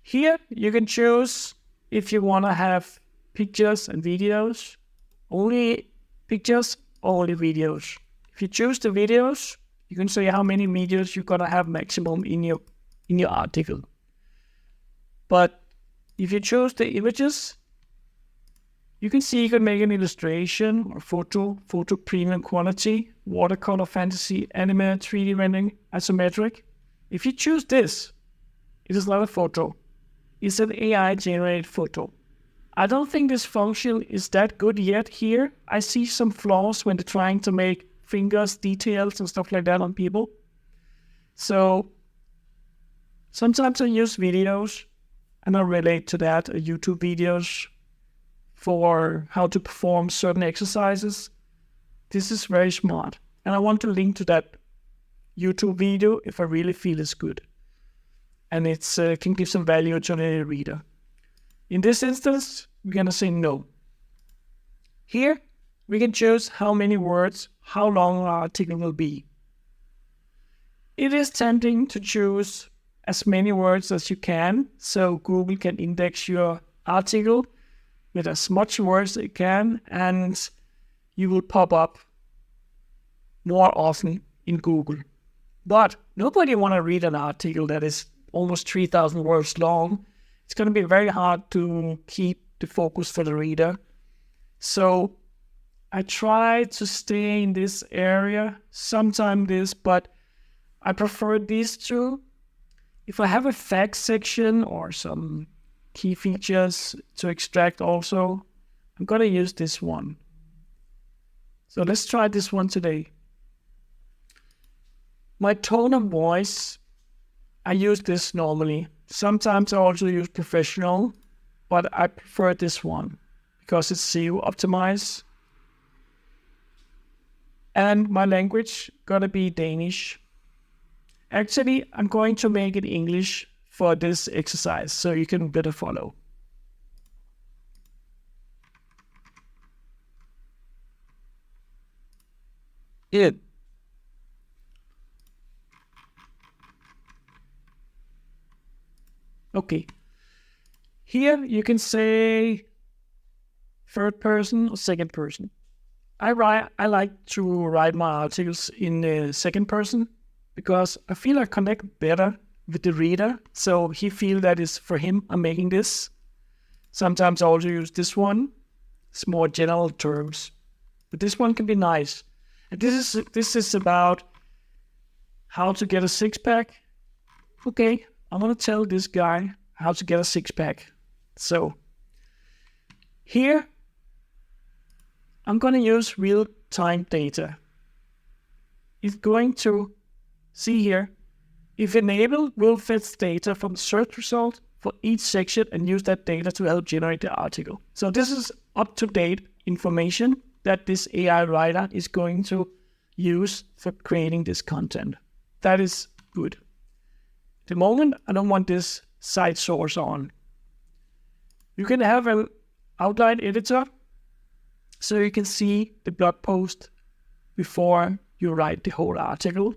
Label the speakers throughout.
Speaker 1: Here you can choose if you want to have pictures and videos, only pictures, only videos. If you choose the videos, you can say how many videos you're gonna have maximum in your article. But if you choose the images, you can see you can make an illustration or photo premium quality, watercolor, fantasy, anime, 3D rendering, isometric. If you choose this, it is not a photo. It's an AI generated photo. I don't think this function is that good yet here. I see some flaws when they're trying to make fingers, details and stuff like that on people. So sometimes I use videos and I relate to that, YouTube videos for how to perform certain exercises. This is very smart. And I want to link to that YouTube video if I really feel it's good. And it can give some value to the reader. In this instance, we're going to say no. Here, we can choose how many words, how long our article will be. It is tempting to choose as many words as you can, so Google can index your article with as much words as it can, and you will pop up more often in Google. But nobody want to read an article that is almost 3,000 words long. It's going to be very hard to keep the focus for the reader. So I try to stay in this area, sometimes this, but I prefer these two. If I have a fact section or some key features to extract also, I'm going to use this one. So let's try this one today. My tone of voice, I use this normally. Sometimes I also use professional, but I prefer this one because it's SEO optimized. And my language gotta be Danish. Actually, I'm going to make it English for this exercise so you can better follow. It. Okay. Here you can say third person or second person. I like to write my articles in the second person because I feel I connect better with the reader, so he feels that is for him I'm making this. Sometimes I also use this one. It's more general terms, but this one can be nice. And this is about how to get a six-pack. Okay, I'm gonna tell this guy how to get a six-pack. So here I'm gonna use real-time data. It's going to see here, if enabled, will fetch data from the search result for each section and use that data to help generate the article. So this is up-to-date information that this AI writer is going to use for creating this content. That is good. At the moment, I don't want this site source on. You can have an outline editor so you can see the blog post before you write the whole article,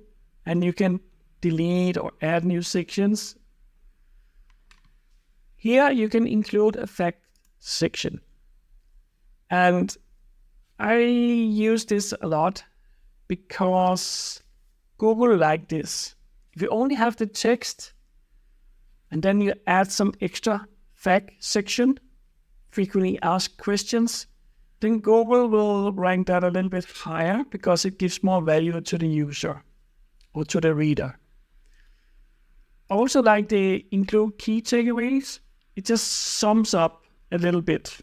Speaker 1: and you can delete or add new sections. Here you can include a fact section. And I use this a lot because Google like this. If you only have the text and then you add some extra fact section, frequently asked questions, then Google will rank that a little bit higher because it gives more value to the user or to the reader. I also like the include key takeaways. It just sums up a little bit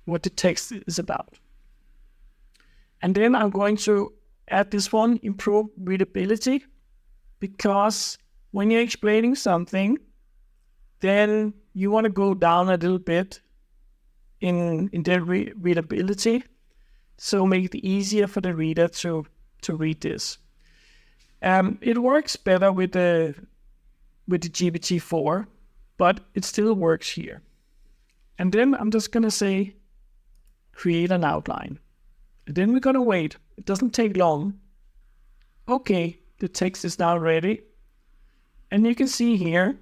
Speaker 1: what the text is about. And then I'm going to add this one, improve readability, because when you're explaining something, then you want to go down a little bit in the readability, so make it easier for the reader to read this. It works better with the GPT-4, but it still works here. And then I'm just gonna say, create an outline. And then we're gonna wait. It doesn't take long. Okay, the text is now ready. And you can see here,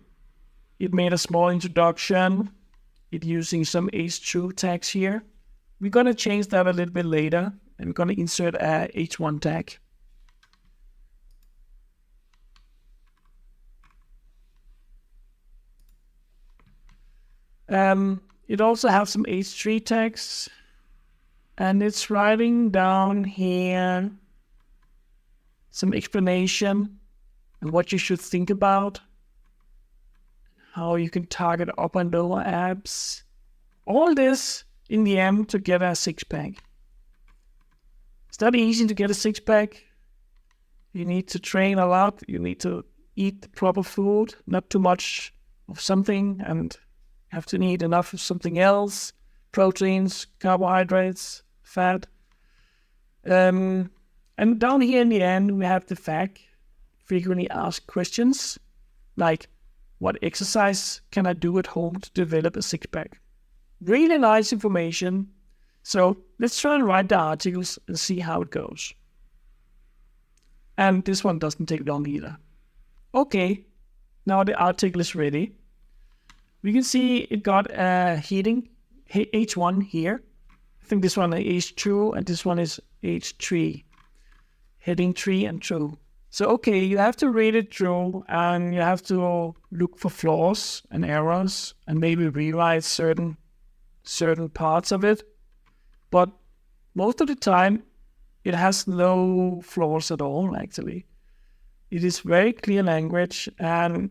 Speaker 1: it made a small introduction. It using some h2 tags here. We're going to change that a little bit later, and we're going to insert a h1 tag. It also has some h3 tags, and it's writing down here some explanation and what you should think about, how you can target up and lower apps. All this in the end to get a six-pack. It's not easy to get a six-pack. You need to train a lot. You need to eat the proper food, not too much of something, and have to eat enough of something else, proteins, carbohydrates, fat. And down here in the end, we have the FAQ, frequently asked questions, like, what exercise can I do at home to develop a six-pack? Really nice information. So let's try and write the articles and see how it goes. And this one doesn't take long either. Okay, now the article is ready. We can see it got a heading, H1 here. I think this one is H2 and this one is H3. Heading 3 and 2. So, okay, you have to read it through and you have to look for flaws and errors and maybe rewrite certain parts of it. But most of the time, it has no flaws at all, actually. It is very clear language, and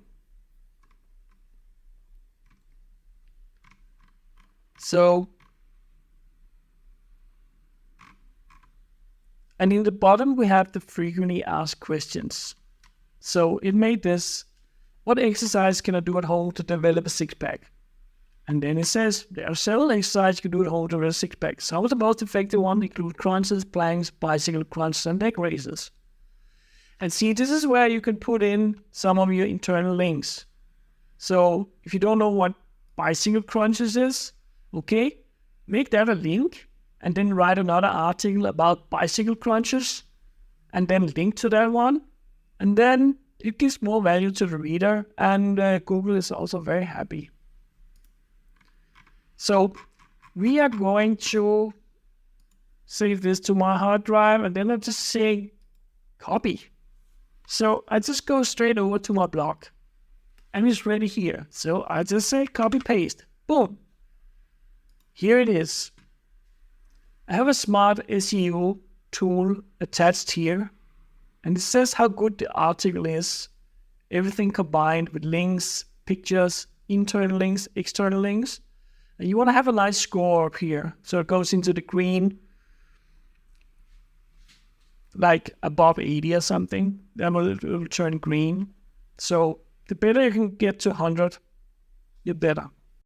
Speaker 1: and in the bottom, we have the frequently asked questions. So it made this, what exercise can I do at home to develop a six-pack? And then it says, there are several exercises you can do at home to develop a six-pack. Some of the most effective ones include crunches, planks, bicycle crunches, and leg raises. And see, this is where you can put in some of your internal links. So if you don't know what bicycle crunches is, okay, make that a link and then write another article about bicycle crunches and then link to that one. And then it gives more value to the reader, and Google is also very happy. So we are going to save this to my hard drive, and then I just say copy. So I just go straight over to my blog and it's ready here. So I just say copy paste, boom. Here it is. I have a smart SEO tool attached here, and it says how good the article is. Everything combined with links, pictures, internal links, external links. And you want to have a nice score up here. So it goes into the green, like above 80 or something. Then it will turn green. So the better you can get to 100, the better.